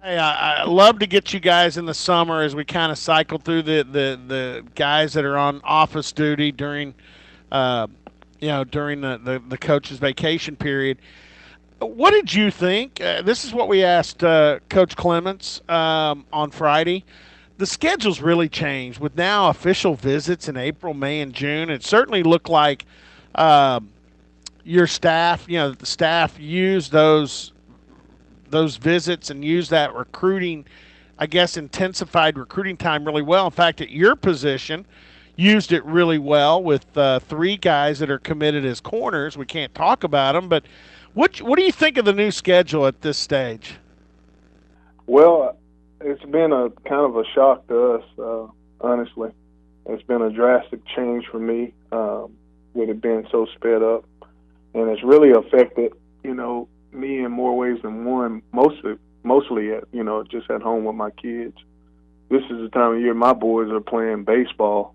Hey, I love to get you guys in the summer as we kind of cycle through the guys that are on office duty during, uh, during the coach's vacation period. What did you think? This is what we asked Coach Clements on Friday. The schedule's really changed with now official visits in April, May, and June. It certainly looked like uh, your staff, the staff used those visits and used that recruiting, I guess, intensified recruiting time really well. In fact, at your position, used it really well with three guys that are committed as corners. We can't talk about them, but what do you think of the new schedule at this stage? Well, it's been a kind of a shock to us, honestly. It's been a drastic change for me with it being so sped up, and it's really affected, me in more ways than one. Mostly at, just at home with my kids. This is the time of year my boys are playing baseball,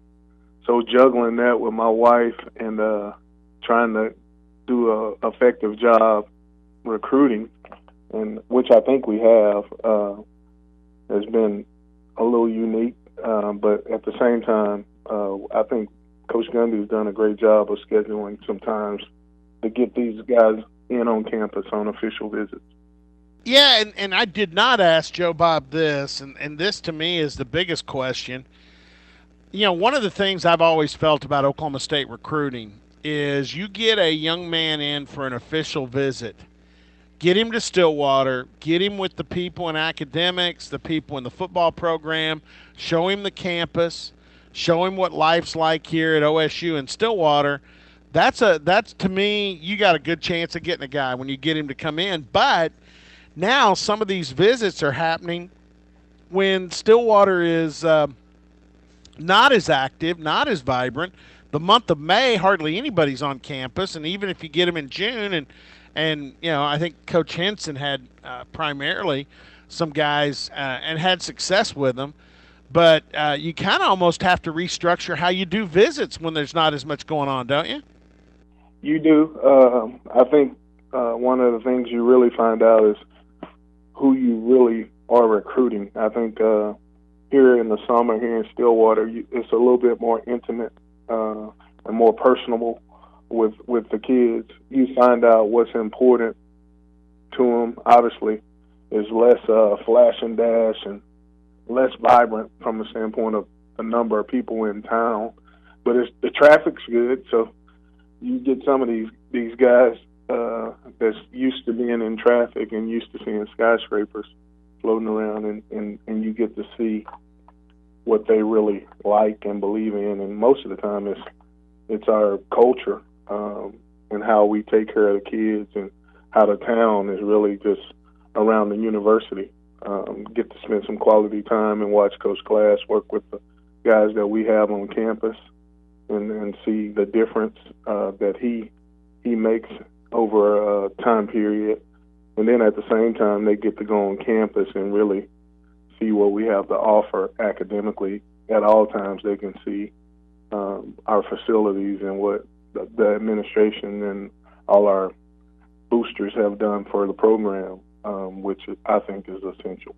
so juggling that with my wife and trying to do a effective job recruiting, and which I think we have, has been a little unique. But at the same time, I think Coach Gundy's done a great job of scheduling sometimes to get these guys in on campus on official visits. Yeah, and I did not ask Joe Bob this, and this to me is the biggest question. One of the things I've always felt about Oklahoma State recruiting is you get a young man in for an official visit, get him to Stillwater, get him with the people in academics, the people in the football program, show him the campus, show him what life's like here at OSU and Stillwater. That's to me, you got a good chance of getting a guy when you get him to come in. But now some of these visits are happening when Stillwater is not as active, not as vibrant. The month of May, hardly anybody's on campus, and even if you get them in June, and I think Coach Henson had primarily some guys and had success with them, but you kind of almost have to restructure how you do visits when there's not as much going on, don't you? You do. I think one of the things you really find out is who you really are recruiting. I think here in the summer, here in Stillwater, it's a little bit more intimate and more personable with the kids. You find out what's important to them. Obviously, is less flash and dash and less vibrant from the standpoint of the number of people in town. But the traffic's good, so you get some of these guys that's used to being in traffic and used to seeing skyscrapers floating around, and you get to see what they really like and believe in. And most of the time, it's our culture and how we take care of the kids, and how the town is really just around the university. Get to spend some quality time and watch Coach Glass work with the guys that we have on campus, and see the difference that he makes over a time period. And then at the same time, they get to go on campus and really see what we have to offer academically. At all times, they can see our facilities and what the administration and all our boosters have done for the program, which I think is essential.